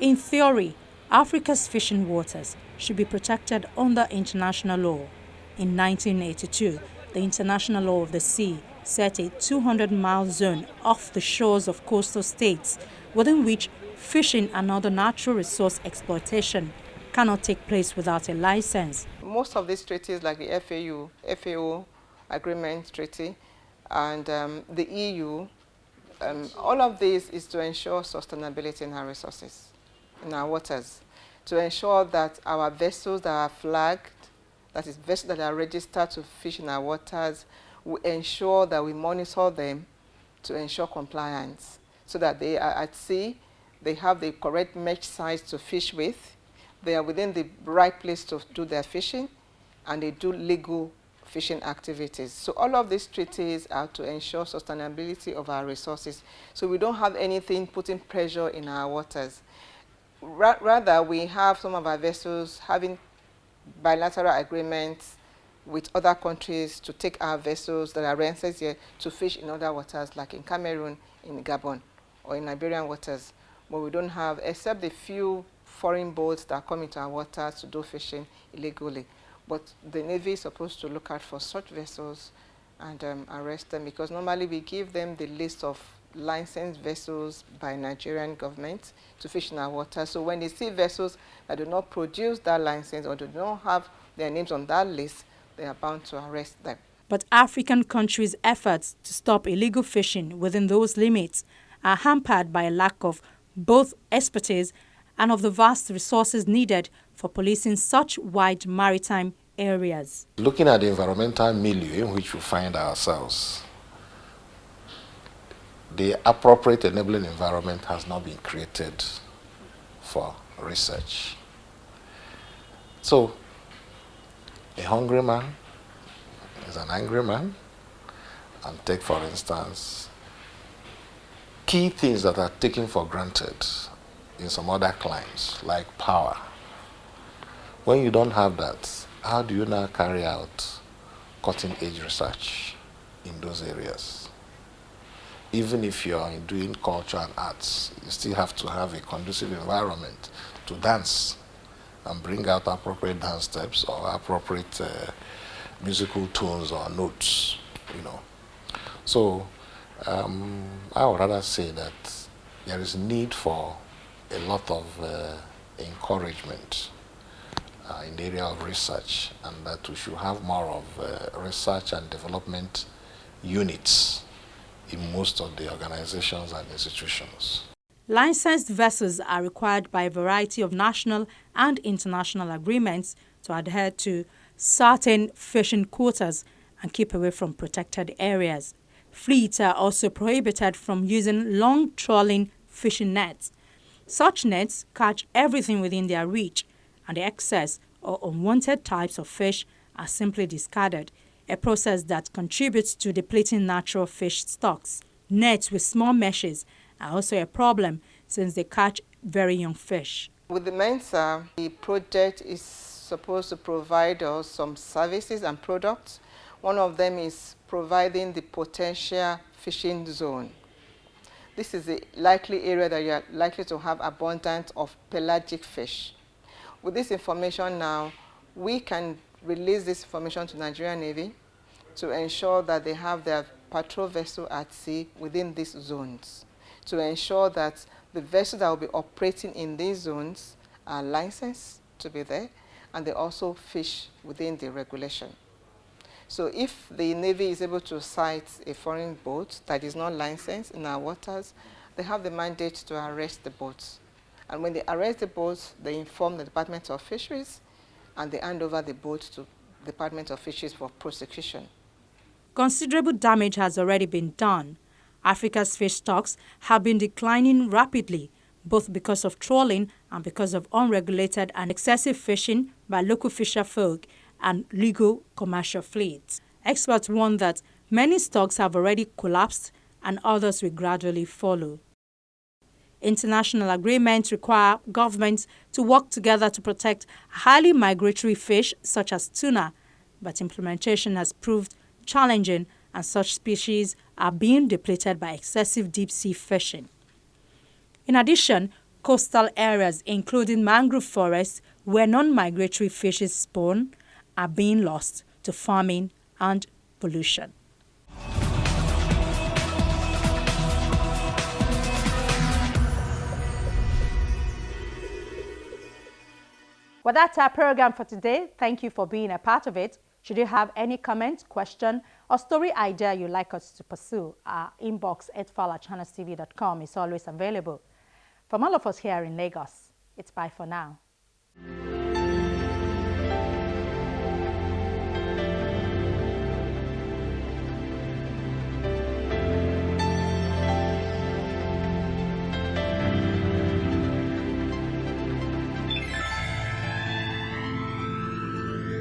In theory, Africa's fishing waters should be protected under international law. In 1982, the International Law of the Sea set a 200-mile zone off the shores of coastal states within which fishing and other natural resource exploitation cannot take place without a license. Most of these treaties, like the FAO Agreement Treaty, and the EU, all of this is to ensure sustainability in our resources, in our waters, to ensure that our vessels that are flagged, that is, vessels that are registered to fish in our waters, we ensure that we monitor them to ensure compliance, so that they are at sea, they have the correct mesh size to fish with, they are within the right place to do their fishing, and they do legal fishing activities. So all of these treaties are to ensure sustainability of our resources, so we don't have anything putting pressure in our waters. Rather, we have some of our vessels having bilateral agreements with other countries to take our vessels that are rented here to fish in other waters, like in Cameroon, in Gabon, or in Iberian waters. But we don't have, except the few foreign boats that come into our waters to do fishing illegally. But the Navy is supposed to look out for such vessels and arrest them, because normally we give them the list of licensed vessels by Nigerian government to fish in our waters. So when they see vessels that do not produce that license or do not have their names on that list, they are bound to arrest them. But African countries' efforts to stop illegal fishing within those limits are hampered by a lack of both expertise and of the vast resources needed for policing such wide maritime areas. Looking at the environmental milieu in which we find ourselves, the appropriate enabling environment has not been created for research. So, a hungry man is an angry man. And take, for instance, key things that are taken for granted in some other climes, like power. When you don't have that, how do you now carry out cutting-edge research in those areas? Even if you're doing culture and arts, you still have to have a conducive environment to dance and bring out appropriate dance steps or appropriate musical tones or notes, you know. So I would rather say that there is need for a lot of encouragement in the area of research, and that we should have more of research and development units in most of the organizations and institutions. Licensed vessels are required by a variety of national and international agreements to adhere to certain fishing quotas and keep away from protected areas. Fleets are also prohibited from using long trawling fishing nets. Such nets catch everything within their reach, and the excess or unwanted types of fish are simply discarded, a process that contributes to depleting natural fish stocks. Nets with small meshes are also a problem since they catch very young fish. With the Mensa, the project is supposed to provide us some services and products. One of them is providing the potential fishing zone. This is a likely area that you are likely to have abundance of pelagic fish. With this information now, we can release this information to Nigerian Navy to ensure that they have their patrol vessel at sea within these zones, to ensure that the vessels that will be operating in these zones are licensed to be there, and they also fish within the regulation. So if the Navy is able to cite a foreign boat that is not licensed in our waters, they have the mandate to arrest the boats. And when they arrest the boats, they inform the Department of Fisheries, and they hand over the boats to the Department of Fisheries for prosecution. Considerable damage has already been done. Africa's fish stocks have been declining rapidly, both because of trawling and because of unregulated and excessive fishing by local fisherfolk and legal commercial fleets. Experts warn that many stocks have already collapsed and others will gradually follow. International agreements require governments to work together to protect highly migratory fish such as tuna, but implementation has proved challenging, and such species are being depleted by excessive deep-sea fishing. In addition, coastal areas, including mangrove forests, where non-migratory fishes spawn, are being lost to farming and pollution. Well, that's our program for today. Thank you for being a part of it. Should you have any comment, question, or story idea you'd like us to pursue, our inbox @channelstv.com is always available. From all of us here in Lagos, it's bye for now.